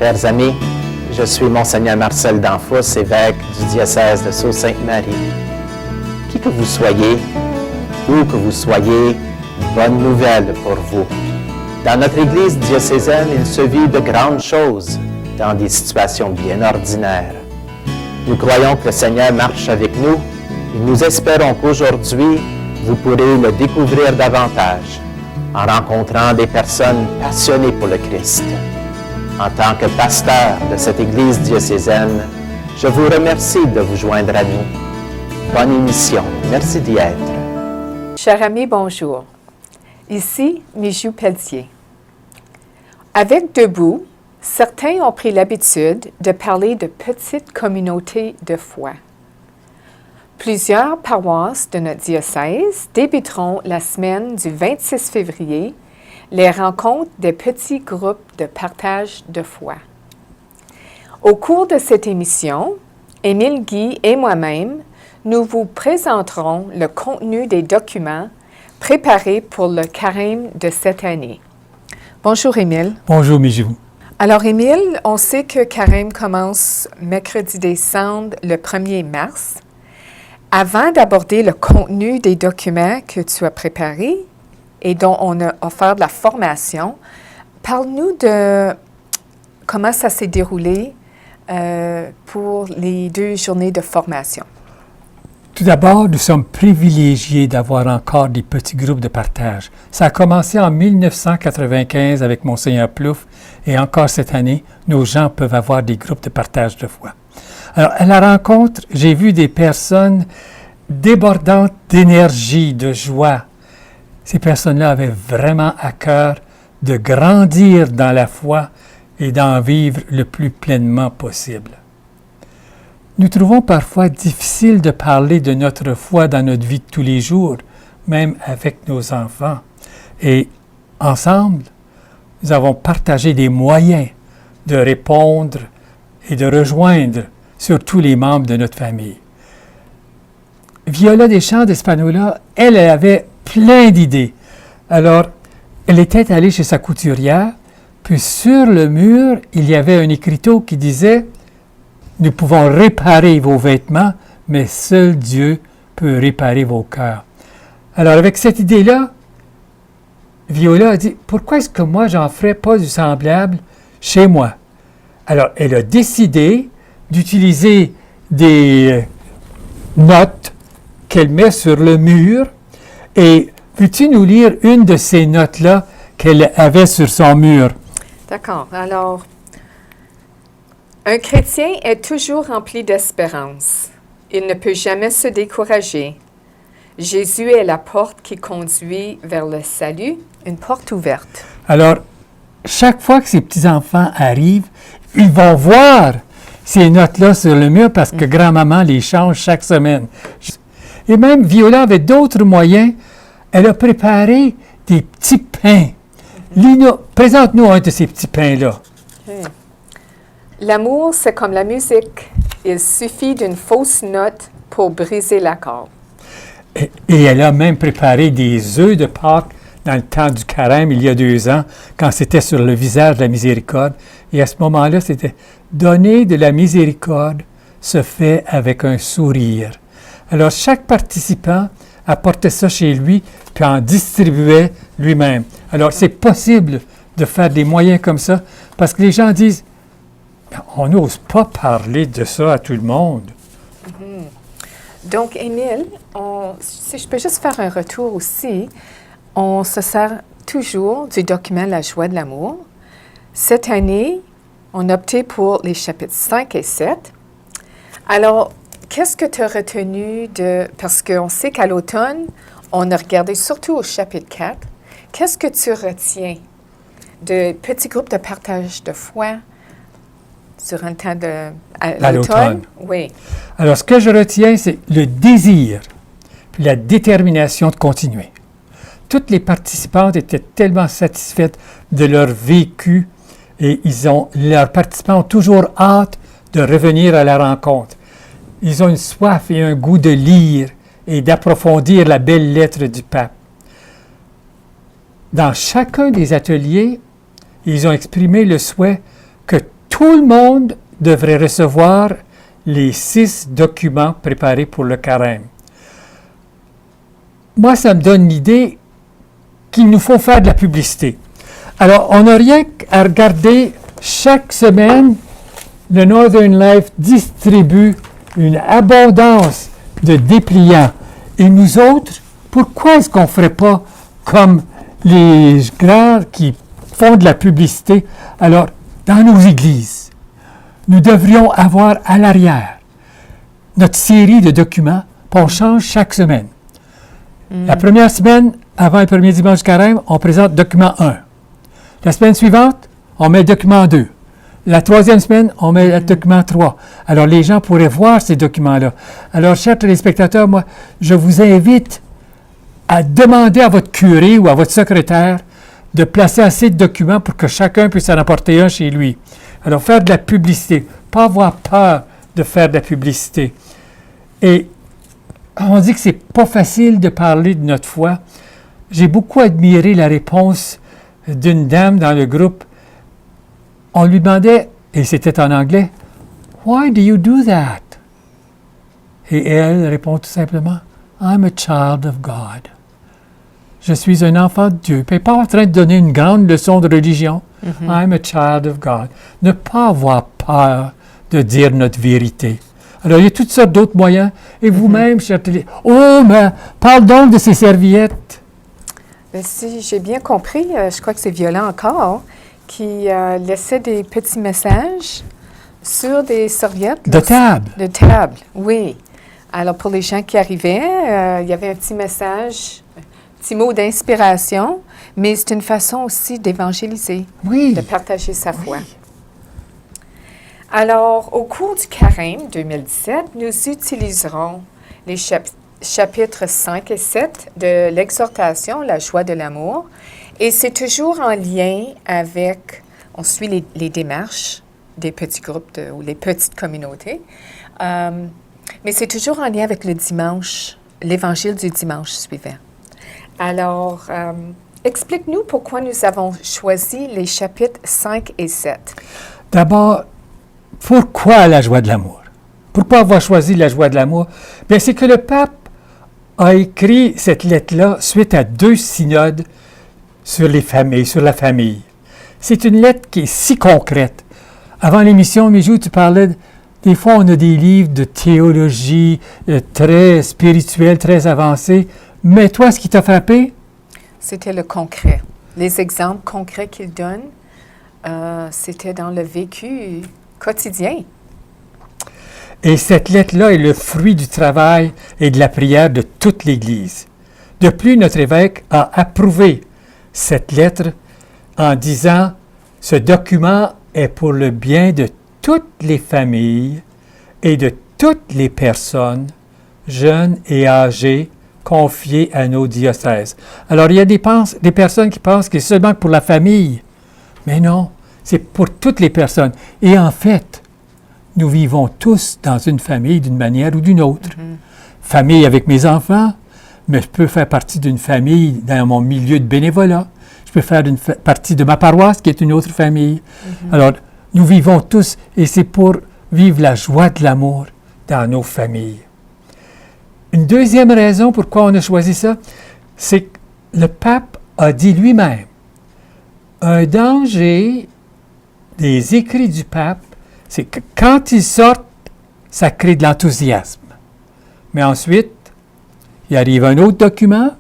Chers amis, je suis Monseigneur Marcel Danfous, évêque du diocèse de Sault-Sainte-Marie. Qui que vous soyez, où que vous soyez, bonne nouvelle pour vous. Dans notre Église diocésaine, il se vit de grandes choses dans des situations bien ordinaires. Nous croyons que le Seigneur marche avec nous et nous espérons qu'aujourd'hui, vous pourrez le découvrir davantage en rencontrant des personnes passionnées pour le Christ. En tant que pasteur de cette Église diocésaine, je vous remercie de vous joindre à nous. Bonne émission. Merci d'y être. Chers amis, bonjour. Ici, Mijou Pelletier. Avec Debout, certains ont pris l'habitude de parler de petites communautés de foi. Plusieurs paroisses de notre diocèse débuteront la semaine du 26 février les rencontres des petits groupes de partage de foi. Au cours de cette émission, Émile Guy et moi-même, nous vous présenterons le contenu des documents préparés pour le carême de cette année. Bonjour Émile. Bonjour Mijou. Alors Émile, on sait que carême commence mercredi décembre le 1er mars. Avant d'aborder le contenu des documents que tu as préparés et dont on a offert de la formation, parle-nous de comment ça s'est déroulé pour les 2 journées de formation. Tout d'abord, nous sommes privilégiés d'avoir encore des petits groupes de partage. Ça a commencé en 1995 avec Monseigneur Plouffe et encore cette année, nos gens peuvent avoir des groupes de partage de foi. Alors, à la rencontre, j'ai vu des personnes débordantes d'énergie, de joie. Ces personnes-là avaient vraiment à cœur de grandir dans la foi et d'en vivre le plus pleinement possible. Nous trouvons parfois difficile de parler de notre foi dans notre vie de tous les jours, même avec nos enfants. Et ensemble, nous avons partagé des moyens de répondre et de rejoindre surtout les membres de notre famille. Viola Deschamps d'Espanola, elle avait plein d'idées. Alors, elle était allée chez sa couturière, puis sur le mur, il y avait un écriteau qui disait « Nous pouvons réparer vos vêtements, mais seul Dieu peut réparer vos cœurs. » Alors, avec cette idée-là, Viola a dit « Pourquoi est-ce que moi, j'en ferais pas du semblable chez moi? » Alors, elle a décidé d'utiliser des notes qu'elle met sur le mur. Et peux-tu nous lire une de ces notes-là qu'elle avait sur son mur? D'accord. Alors, un chrétien est toujours rempli d'espérance. Il ne peut jamais se décourager. Jésus est la porte qui conduit vers le salut, une porte ouverte. Alors, chaque fois que ces petits-enfants arrivent, ils vont voir ces notes-là sur le mur parce que grand-maman les change chaque semaine. Et même Viola avait d'autres moyens. Elle a préparé des petits pains. Lina, présente-nous un de ces petits pains-là. Okay. L'amour, c'est comme la musique. Il suffit d'une fausse note pour briser l'accord. Et elle a même préparé des œufs de Pâques dans le temps du carême, il y a 2 ans, quand c'était sur le visage de la miséricorde. Et à ce moment-là, c'était « Donner de la miséricorde se fait avec un sourire ». Alors, chaque participant apportait ça chez lui, puis en distribuait lui-même. Alors, c'est possible de faire des moyens comme ça, parce que les gens disent, on n'ose pas parler de ça à tout le monde. Donc, Émile, si je peux juste faire un retour aussi, on se sert toujours du document La joie de l'amour. Cette année, on a opté pour les chapitres 5 et 7. Alors, qu'est-ce que tu as retenu parce qu'on sait qu'à l'automne, on a regardé surtout au chapitre 4. Qu'est-ce que tu retiens de petits groupes de partage de foi sur un temps à l'automne? Oui. Alors, ce que je retiens, c'est le désir, puis la détermination de continuer. Toutes les participantes étaient tellement satisfaites de leur vécu et leurs participants ont toujours hâte de revenir à la rencontre. Ils ont une soif et un goût de lire et d'approfondir la belle lettre du pape. Dans chacun des ateliers, ils ont exprimé le souhait que tout le monde devrait recevoir les 6 documents préparés pour le carême. Moi, ça me donne l'idée qu'il nous faut faire de la publicité. Alors, on n'a rien à regarder. Chaque semaine, le Northern Life distribue une abondance de dépliants. Et nous autres, pourquoi est-ce qu'on ne ferait pas comme les grands qui font de la publicité? Alors, dans nos églises, nous devrions avoir à l'arrière notre série de documents, puis on change chaque semaine. La première semaine, avant le premier dimanche du carême, on présente document 1. La semaine suivante, on met document 2. La troisième semaine, on met le document 3. Alors, les gens pourraient voir ces documents-là. Alors, chers téléspectateurs, moi, je vous invite à demander à votre curé ou à votre secrétaire de placer assez de documents pour que chacun puisse en apporter un chez lui. Alors, faire de la publicité. Pas avoir peur de faire de la publicité. Et on dit que c'est pas facile de parler de notre foi. J'ai beaucoup admiré la réponse d'une dame dans le groupe. On lui demandait, et c'était en anglais, « Why do you do that? » Et elle répond tout simplement, « I'm a child of God. » Je suis un enfant de Dieu. Elle n'est pas en train de donner une grande leçon de religion. I'm a child of God. Ne pas avoir peur de dire notre vérité. Alors, il y a toutes sortes d'autres moyens. Et vous-même, chers télé... Oh, mais parle donc de ces serviettes. Bien, si j'ai bien compris, je crois que c'est Violent encore, qui laissait des petits messages sur des serviettes. De table. De table, oui. Alors, pour les gens qui arrivaient, il y avait un petit message, un petit mot d'inspiration, mais c'est une façon aussi d'évangéliser, Oui. de partager sa foi. Alors, au cours du carême 2017, nous utiliserons les chapitres 5 et 7 de l'exhortation, la joie de l'amour. Et c'est toujours en lien avec, on suit les démarches des petits groupes ou les petites communautés, mais c'est toujours en lien avec le dimanche, l'évangile du dimanche suivant. Alors, explique-nous pourquoi nous avons choisi les chapitres 5 et 7. D'abord, pourquoi la joie de l'amour? Pourquoi avoir choisi la joie de l'amour? Bien, c'est que le pape a écrit cette lettre-là suite à 2 synodes sur les familles, sur la famille. C'est une lettre qui est si concrète. Avant l'émission, Mijou, tu parlais, des fois on a des livres de théologie très spirituels, très avancés, mais toi, ce qui t'a frappé? C'était le concret. Les exemples concrets qu'il donne, c'était dans le vécu quotidien. Et cette lettre-là est le fruit du travail et de la prière de toute l'Église. De plus, notre évêque a approuvé cette lettre en disant « Ce document est pour le bien de toutes les familles et de toutes les personnes, jeunes et âgées, confiées à nos diocèses. » Alors, il y a des personnes qui pensent que c'est seulement pour la famille. Mais non, c'est pour toutes les personnes. Et en fait, nous vivons tous dans une famille d'une manière ou d'une autre. Famille avec mes enfants, mais je peux faire partie d'une famille dans mon milieu de bénévolat. Je peux faire partie de ma paroisse qui est une autre famille. Alors, nous vivons tous et c'est pour vivre la joie de l'amour dans nos familles. Une deuxième raison pourquoi on a choisi ça, c'est que le pape a dit lui-même, un danger des écrits du pape, c'est que quand ils sortent, ça crée de l'enthousiasme. Mais ensuite, il arrive un autre document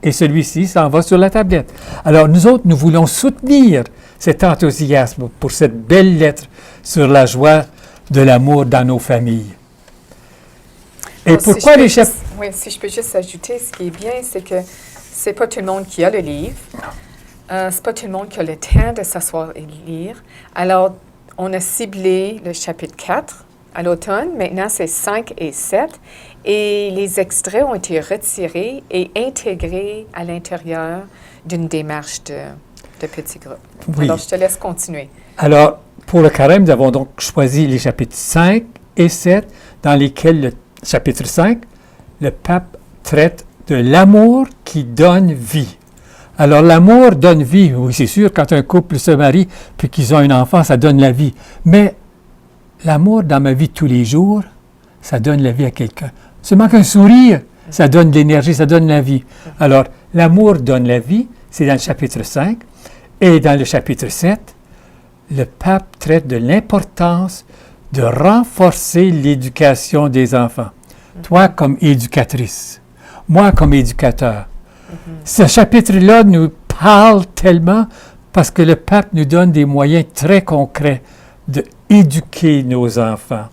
et celui-ci s'en va sur la tablette. Alors nous autres, nous voulons soutenir cet enthousiasme pour cette belle lettre sur la joie de l'amour dans nos familles. Et Alors, pourquoi si les chapitres... Oui, si je peux juste ajouter, ce qui est bien, c'est que c'est pas tout le monde qui a le livre. C'est pas tout le monde qui a le temps de s'asseoir et de lire. Alors, on a ciblé le chapitre 4 à l'automne. Maintenant, c'est 5 et 7. Et les extraits ont été retirés et intégrés à l'intérieur d'une démarche de petits groupes. Oui. Alors, je te laisse continuer. Alors, pour le carême, nous avons donc choisi les chapitres 5 et 7, dans lesquels, le chapitre 5, le pape traite de l'amour qui donne vie. Alors, l'amour donne vie. Oui, c'est sûr, quand un couple se marie puis qu'ils ont un enfant, ça donne la vie. Mais l'amour dans ma vie de tous les jours, ça donne la vie à quelqu'un. Seulement qu'un sourire, ça donne de l'énergie, ça donne la vie. Alors, l'amour donne la vie, c'est dans le chapitre 5. Et dans le chapitre 7, le pape traite de l'importance de renforcer l'éducation des enfants. Toi, comme éducatrice, moi, comme éducateur. Ce chapitre-là nous parle tellement parce que le pape nous donne des moyens très concrets d'éduquer nos enfants.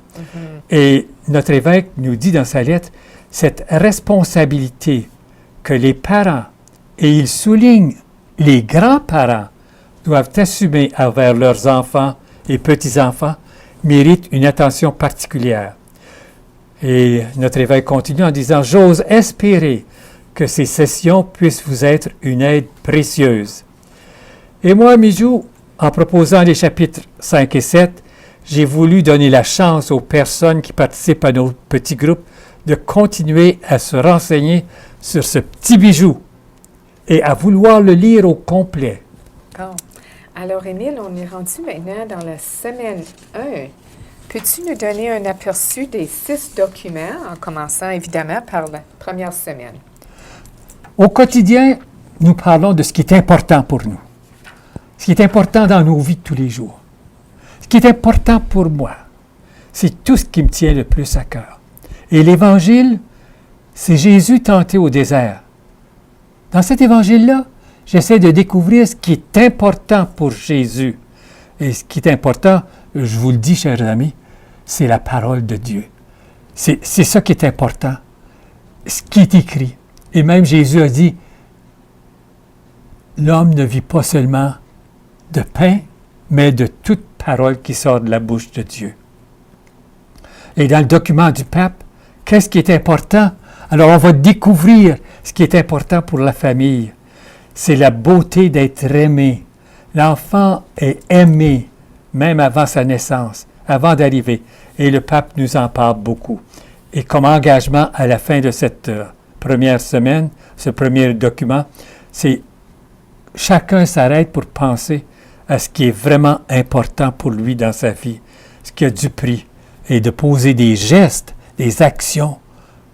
Et notre évêque nous dit dans sa lettre, cette responsabilité que les parents, et il souligne les grands-parents, doivent assumer envers leurs enfants et petits-enfants, mérite une attention particulière. Et notre évêque continue en disant « J'ose espérer que ces sessions puissent vous être une aide précieuse. » Et moi, Mijou, en proposant les chapitres 5 et 7, j'ai voulu donner la chance aux personnes qui participent à nos petits groupes de continuer à se renseigner sur ce petit bijou et à vouloir le lire au complet. Bon. Alors, Émile, on est rendu maintenant dans la semaine 1. Peux-tu nous donner un aperçu des 6 documents, en commençant évidemment par la première semaine? Au quotidien, nous parlons de ce qui est important pour nous, ce qui est important dans nos vies de tous les jours. Ce qui est important pour moi, c'est tout ce qui me tient le plus à cœur. Et l'Évangile, c'est Jésus tenté au désert. Dans cet Évangile-là, j'essaie de découvrir ce qui est important pour Jésus. Et ce qui est important, je vous le dis, chers amis, c'est la parole de Dieu. C'est ça qui est important, ce qui est écrit. Et même Jésus a dit, l'homme ne vit pas seulement de pain, mais de toute parole qui sort de la bouche de Dieu. Et dans le document du pape, qu'est-ce qui est important? Alors, on va découvrir ce qui est important pour la famille. C'est la beauté d'être aimé. L'enfant est aimé, même avant sa naissance, avant d'arriver. Et le pape nous en parle beaucoup. Et comme engagement à la fin de cette première semaine, ce premier document, c'est chacun s'arrête pour penser à ce qui est vraiment important pour lui dans sa vie, ce qui a du prix, et de poser des gestes, des actions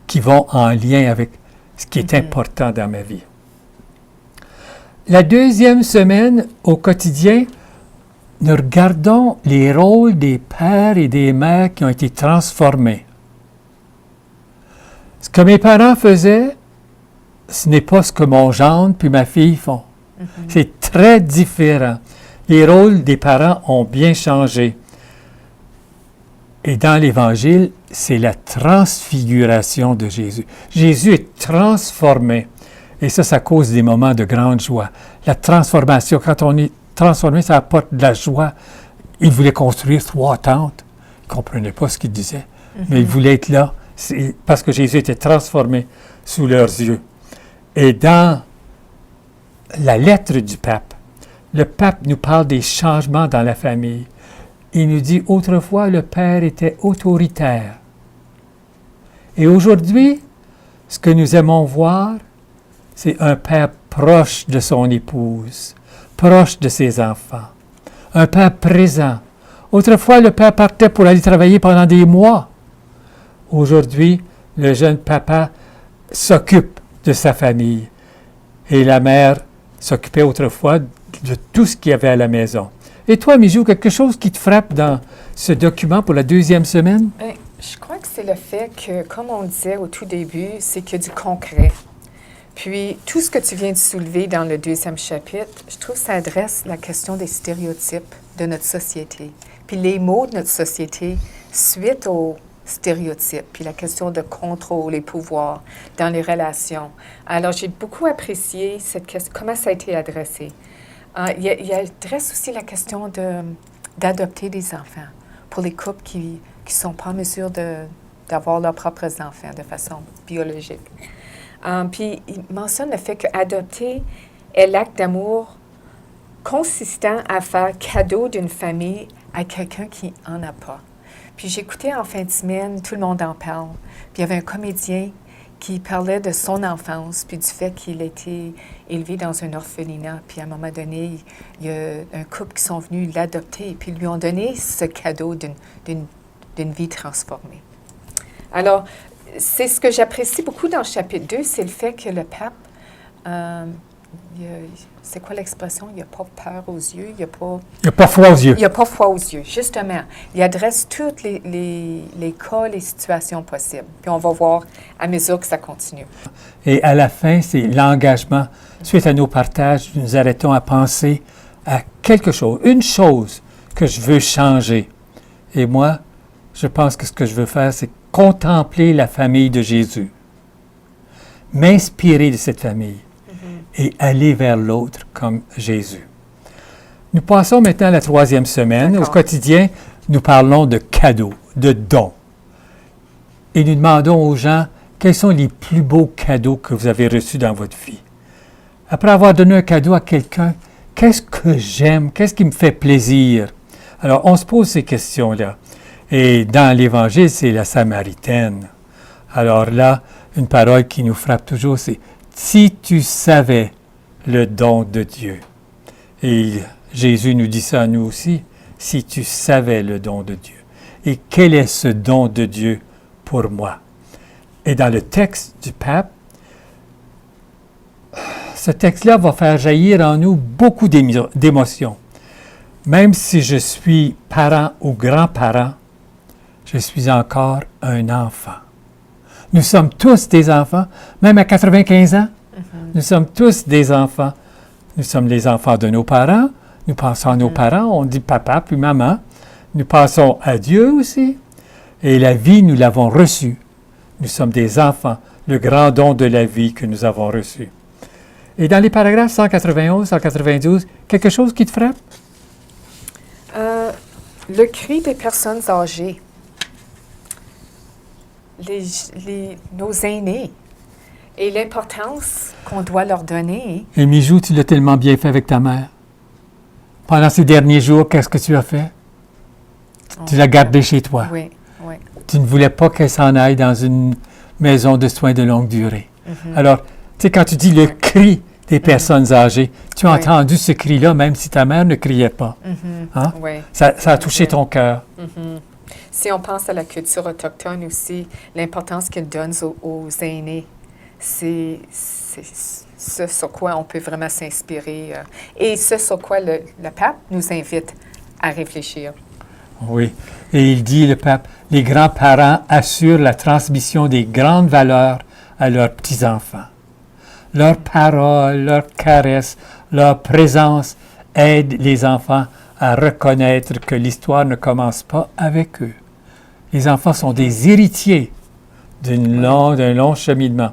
qui vont en lien avec ce qui est important dans ma vie. La deuxième semaine, au quotidien, nous regardons les rôles des pères et des mères qui ont été transformés. Ce que mes parents faisaient, ce n'est pas ce que mon gendre puis ma fille font. C'est très différent. Les rôles des parents ont bien changé. Et dans l'Évangile, c'est la transfiguration de Jésus. Jésus est transformé. Et ça cause des moments de grande joie. La transformation, quand on est transformé, ça apporte de la joie. Il voulait construire 3 tentes. Il ne comprenait pas ce qu'il disait, mais il voulait être là parce que Jésus était transformé sous leurs yeux. Et dans la lettre du pape, le pape nous parle des changements dans la famille. Il nous dit, autrefois, le père était autoritaire. Et aujourd'hui, ce que nous aimons voir, c'est un père proche de son épouse, proche de ses enfants, un père présent. Autrefois, le père partait pour aller travailler pendant des mois. Aujourd'hui, le jeune papa s'occupe de sa famille. Et la mère s'occupait autrefois de tout ce qu'il y avait à la maison. Et toi, Mijou, quelque chose qui te frappe dans ce document pour la deuxième semaine? Bien, je crois que c'est le fait que, comme on disait au tout début, c'est qu'il y a du concret. Puis, tout ce que tu viens de soulever dans le deuxième chapitre, je trouve que ça adresse la question des stéréotypes de notre société. Puis les mots de notre société suite aux stéréotypes, puis la question de contrôle et pouvoir dans les relations. Alors, j'ai beaucoup apprécié cette question, comment ça a été adressé. Il adresse aussi la question d'adopter des enfants pour les couples qui ne sont pas en mesure d'avoir leurs propres enfants de façon biologique. Puis, il mentionne le fait qu'adopter est l'acte d'amour consistant à faire cadeau d'une famille à quelqu'un qui n'en a pas. Puis, j'écoutais en fin de semaine, tout le monde en parle. Puis, il y avait un comédien qui parlait de son enfance, puis du fait qu'il a été élevé dans un orphelinat. Puis à un moment donné, il y a un couple qui sont venus l'adopter, puis lui ont donné ce cadeau d'une vie transformée. Alors, c'est ce que j'apprécie beaucoup dans le chapitre 2, c'est le fait que le pape, c'est quoi l'expression? Il n'a pas peur aux yeux, il n'a pas foi aux yeux. Il n'a pas foi aux yeux, justement. Il adresse tous les cas, les situations possibles. Puis on va voir à mesure que ça continue. Et à la fin, c'est l'engagement. Suite à nos partages, nous arrêtons à penser à quelque chose, une chose que je veux changer. Et moi, je pense que ce que je veux faire, c'est contempler la famille de Jésus, m'inspirer de cette famille et aller vers l'autre comme Jésus. Nous passons maintenant à la 3e semaine. D'accord. Au quotidien, nous parlons de cadeaux, de dons. Et nous demandons aux gens quels sont les plus beaux cadeaux que vous avez reçus dans votre vie. Après avoir donné un cadeau à quelqu'un, qu'est-ce que j'aime? Qu'est-ce qui me fait plaisir? Alors, on se pose ces questions-là. Et dans l'Évangile, c'est la Samaritaine. Alors là, une parole qui nous frappe toujours, c'est « Si tu savais le don de Dieu ». Et Jésus nous dit ça à nous aussi, « Si tu savais le don de Dieu ». Et quel est ce don de Dieu pour moi? Et dans le texte du pape, ce texte-là va faire jaillir en nous beaucoup d'émotions. Même si je suis parent ou grand-parent, je suis encore un enfant. Nous sommes tous des enfants, même à 95 ans. Nous sommes tous des enfants. Nous sommes les enfants de nos parents. Nous pensons à nos parents, on dit papa puis maman. Nous pensons à Dieu aussi. Et la vie, nous l'avons reçue. Nous sommes des enfants, le grand don de la vie que nous avons reçu. Et dans les paragraphes 191, 192, quelque chose qui te frappe? Le cri des personnes âgées. Nos aînés et l'importance qu'on doit leur donner. Et Mijou, tu l'as tellement bien fait avec ta mère. Pendant ces derniers jours, qu'est-ce que tu as fait? Tu l'as gardée chez toi. Oui, oui. Tu ne voulais pas qu'elle s'en aille dans une maison de soins de longue durée. Alors, tu sais, quand tu dis le cri des personnes âgées, tu as entendu ce cri-là, même si ta mère ne criait pas. Hein? Oui. Ça a touché ton cœur. Si on pense à la culture autochtone aussi, l'importance qu'ils donnent aux aînés, c'est ce sur quoi on peut vraiment s'inspirer. Et ce sur quoi le pape nous invite à réfléchir. Oui. Et il dit, le pape, les grands-parents assurent la transmission des grandes valeurs à leurs petits-enfants. Leurs paroles, leurs caresses, leur présence aident les enfants à reconnaître que l'histoire ne commence pas avec eux. Les enfants sont des héritiers d'un long cheminement.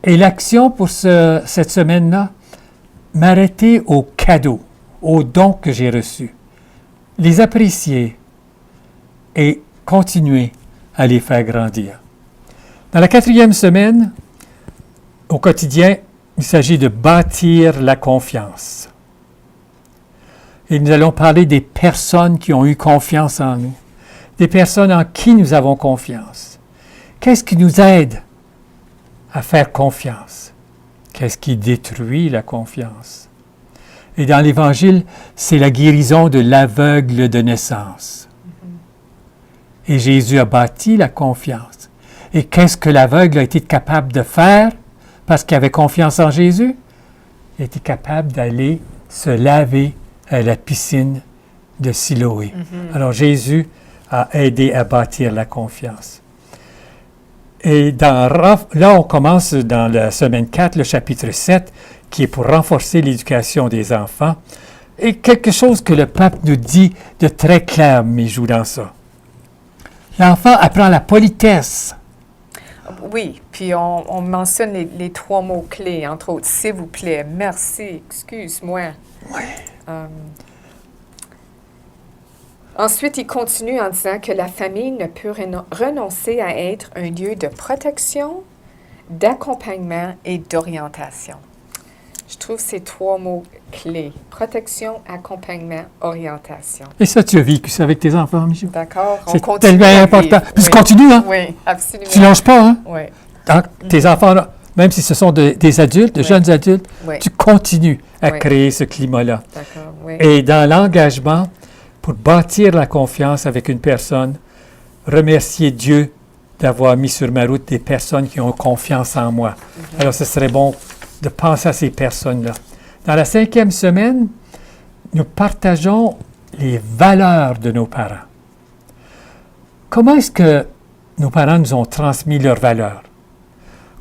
Et l'action pour cette semaine-là, m'arrêter aux cadeaux, aux dons que j'ai reçus, les apprécier et continuer à les faire grandir. Dans la 4e semaine, au quotidien, il s'agit de bâtir la confiance. Et nous allons parler des personnes qui ont eu confiance en nous, des personnes en qui nous avons confiance. Qu'est-ce qui nous aide à faire confiance? Qu'est-ce qui détruit la confiance? Et dans l'Évangile, c'est la guérison de l'aveugle de naissance. Et Jésus a bâti la confiance. Et qu'est-ce que l'aveugle a été capable de faire parce qu'il avait confiance en Jésus? Il était capable d'aller se laver à la piscine de Siloé. Alors Jésus a aidé à bâtir la confiance. Et là, on commence dans la semaine 4, le chapitre 7, qui est pour renforcer l'éducation des enfants. Et quelque chose que le pape nous dit de très clair, Mijou, dans ça. L'enfant apprend la politesse. Oui, puis on mentionne les 3 mots-clés, entre autres, s'il vous plaît, merci, excuse-moi. Oui. Ensuite, il continue en disant que la famille ne peut renoncer à être un lieu de protection, d'accompagnement et d'orientation. Je trouve ces 3 mots clés. Protection, accompagnement, orientation. Et ça, tu as vécu ça avec tes enfants, Michel? D'accord? On C'est continue tellement à important. vivre. Puis tu Oui. continues, hein? Oui, absolument. Tu lâches pas, hein? Oui, Hein? Tes enfants, là, même si ce sont des adultes, de Oui. jeunes adultes, oui. tu continues à Oui. créer ce climat-là. D'accord, oui. Et dans l'engagement, pour bâtir la confiance avec une personne, remercier Dieu d'avoir mis sur ma route des personnes qui ont confiance en moi. Alors, ce serait bon de penser à ces personnes-là. Dans la 5e semaine, nous partageons les valeurs de nos parents. Comment est-ce que nos parents nous ont transmis leurs valeurs?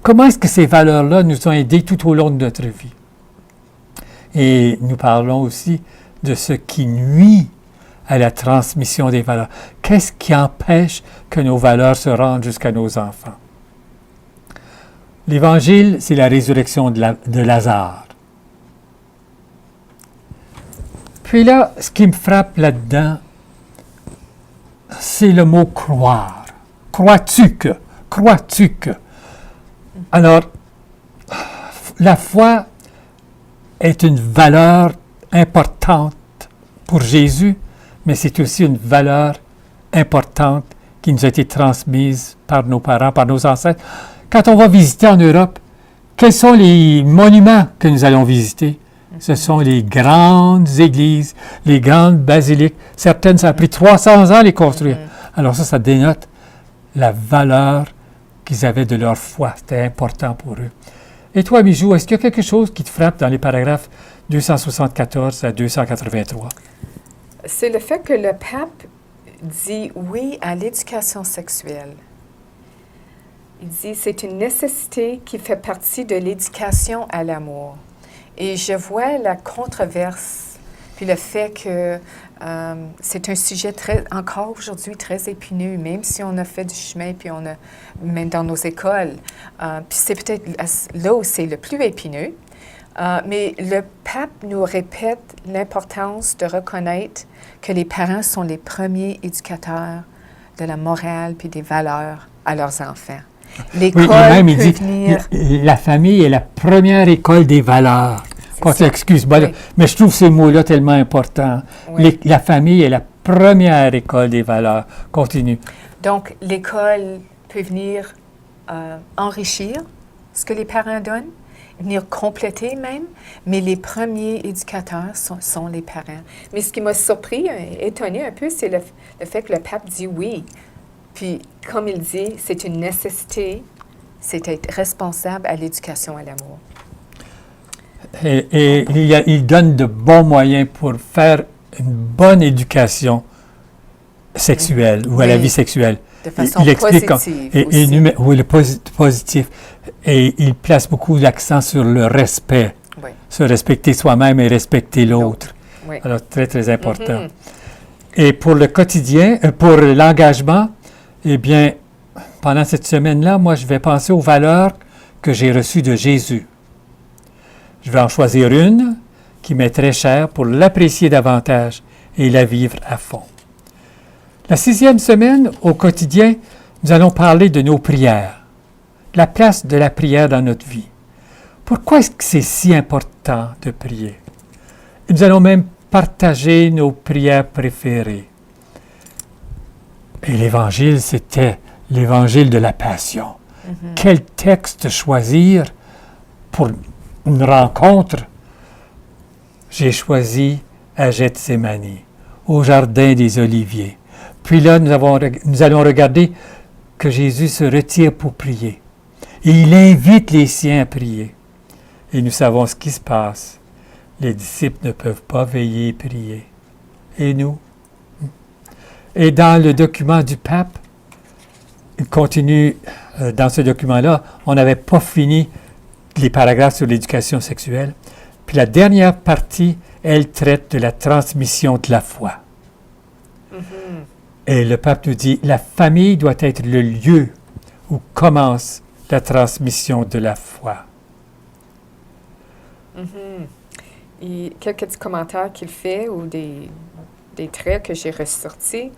Comment est-ce que ces valeurs-là nous ont aidés tout au long de notre vie? Et nous parlons aussi de ce qui nuit à la transmission des valeurs. Qu'est-ce qui empêche que nos valeurs se rendent jusqu'à nos enfants? L'Évangile, c'est la résurrection de Lazare. Puis là, ce qui me frappe là-dedans, c'est le mot croire. Crois-tu que? Crois-tu que? Alors, la foi est une valeur importante pour Jésus, mais c'est aussi une valeur importante qui nous a été transmise par nos parents, par nos ancêtres. Quand on va visiter en Europe, quels sont les monuments que nous allons visiter? Ce sont les grandes églises, les grandes basiliques. Certaines, ça a pris 300 ans à les construire. Alors ça dénote la valeur qu'ils avaient de leur foi. C'était important pour eux. Et toi, Bijou, est-ce qu'il y a quelque chose qui te frappe dans les paragraphes 274 à 283? C'est le fait que le pape dit oui à l'éducation sexuelle. Il dit c'est une nécessité qui fait partie de l'éducation à l'amour. Et je vois la controverse, puis le fait que c'est un sujet encore aujourd'hui très épineux, même si on a fait du chemin, puis on a, même dans nos écoles. Puis c'est peut-être là où c'est le plus épineux. Mais le pape nous répète l'importance de reconnaître que les parents sont les premiers éducateurs de la morale puis des valeurs à leurs enfants. L'école oui, et même, il peut dit, venir... la famille est la première école des valeurs. Excuse-moi, Oui. mais je trouve ces mots-là tellement importants. Oui. La famille est la première école des valeurs. Continue. Donc, l'école peut venir enrichir ce que les parents donnent, venir compléter même, mais les premiers éducateurs sont les parents. Mais ce qui m'a surpris, étonné un peu, c'est le fait que le pape dit oui. Puis, comme il dit, c'est une nécessité, c'est être responsable à l'éducation à l'amour. Et il donne de bons moyens pour faire une bonne éducation sexuelle ou à la vie sexuelle. De façon il explique positive aussi. Oui, le positif. Et il place beaucoup l'accent sur le respect. Oui. Se respecter soi-même et respecter l'autre. Oui. Alors, très, très important. Et pour le quotidien, pour l'engagement, eh bien, pendant cette semaine-là, moi, je vais penser aux valeurs que j'ai reçues de Jésus. Je vais en choisir une qui m'est très chère pour l'apprécier davantage et la vivre à fond. La 6e semaine, au quotidien, nous allons parler de nos prières, la place de la prière dans notre vie. Pourquoi est-ce que c'est si important de prier? Et nous allons même partager nos prières préférées. Et l'Évangile, c'était l'Évangile de la Passion. Quel texte choisir pour une rencontre? J'ai choisi à Gethsémani, au jardin des Oliviers. Puis là, nous allons regarder que Jésus se retire pour prier. Et il invite les siens à prier. Et nous savons ce qui se passe. Les disciples ne peuvent pas veiller et prier. Et nous? Et dans le document du pape, il continue, dans ce document-là, on n'avait pas fini les paragraphes sur l'éducation sexuelle. Puis la dernière partie, elle traite de la transmission de la foi. Et le pape nous dit, la famille doit être le lieu où commence la transmission de la foi. Et quelques petits commentaires qu'il fait ou des traits que j'ai ressortis,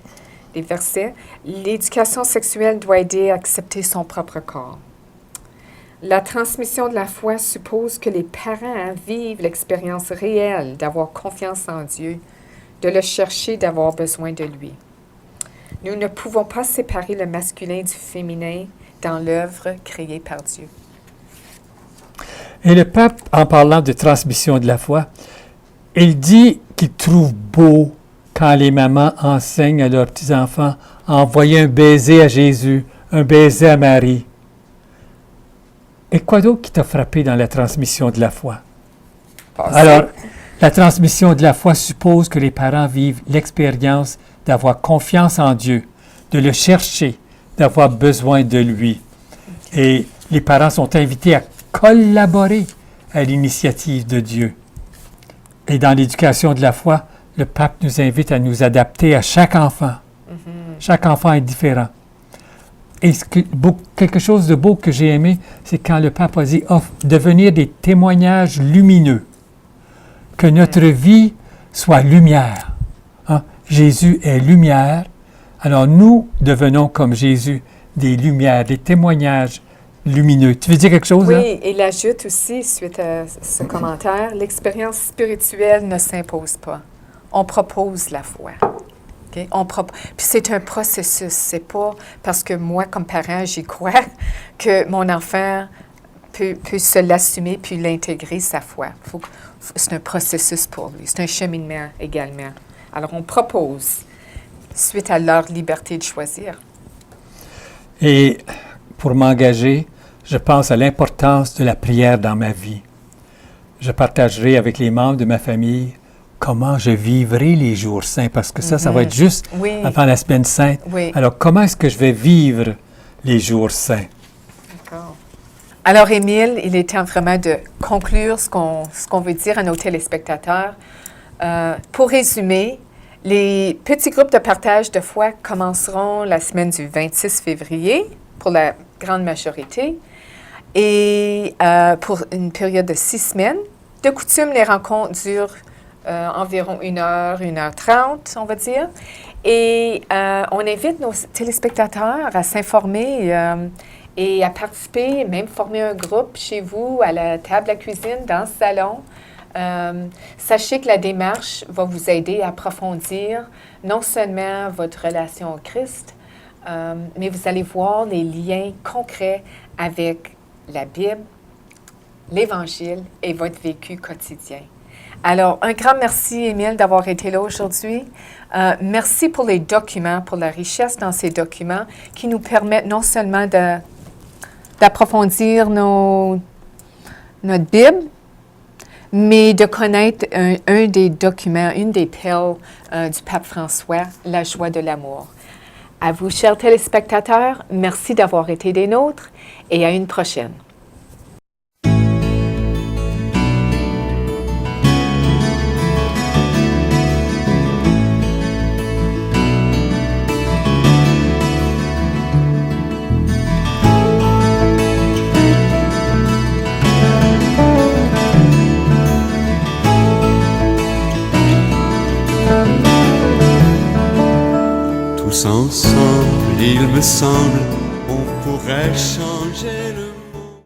des versets. L'éducation sexuelle doit aider à accepter son propre corps. La transmission de la foi suppose que les parents vivent l'expérience réelle d'avoir confiance en Dieu, de le chercher, d'avoir besoin de lui. Nous ne pouvons pas séparer le masculin du féminin dans l'œuvre créée par Dieu. Et le pape, en parlant de transmission de la foi, il dit qu'il trouve beau quand les mamans enseignent à leurs petits-enfants à envoyer un baiser à Jésus, un baiser à Marie. Et quoi d'autre qui t'a frappé dans la transmission de la foi? Alors, la transmission de la foi suppose que les parents vivent l'expérience d'avoir confiance en Dieu, de le chercher, d'avoir besoin de lui. Et les parents sont invités à collaborer à l'initiative de Dieu. Et dans l'éducation de la foi, le pape nous invite à nous adapter à chaque enfant. Chaque enfant est différent. Et quelque chose de beau que j'ai aimé, c'est quand le pape a dit devenir des témoignages lumineux. Que notre vie soit lumière. Hein? Jésus est lumière. Alors nous devenons comme Jésus des lumières, des témoignages lumineux. Tu veux dire quelque chose? Oui, là? et il ajoute aussi, suite à ce commentaire, l'expérience spirituelle ne s'impose pas. On propose la foi. Okay? Puis c'est un processus. C'est pas parce que moi, comme parent, j'y crois que mon enfant peut se l'assumer puis l'intégrer, sa foi. C'est un processus pour lui. C'est un cheminement également. Alors, on propose suite à leur liberté de choisir. Et pour m'engager, je pense à l'importance de la prière dans ma vie. Je partagerai avec les membres de ma famille comment je vivrai les jours saints, parce que ça va être juste avant la semaine sainte. Oui. Alors, comment est-ce que je vais vivre les jours saints? D'accord. Alors, Émile, il est temps vraiment de conclure ce qu'on veut dire à nos téléspectateurs. Pour résumer, les petits groupes de partage de foi commenceront la semaine du 26 février pour la grande majorité et pour une période de 6 semaines. De coutume, les rencontres durent environ 1h, 1h30, on va dire. Et on invite nos téléspectateurs à s'informer et à participer, même former un groupe chez vous, à la table à cuisine, dans le salon. Sachez que la démarche va vous aider à approfondir non seulement votre relation au Christ, mais vous allez voir les liens concrets avec la Bible, l'Évangile et votre vécu quotidien. Alors, un grand merci, Émile, d'avoir été là aujourd'hui. Merci pour les documents, pour la richesse dans ces documents qui nous permettent non seulement d'approfondir notre Bible, mais de connaître un des documents, une des perles du pape François, la joie de l'amour. À vous, chers téléspectateurs, merci d'avoir été des nôtres et à une prochaine. Tous ensemble, il me semble, on pourrait changer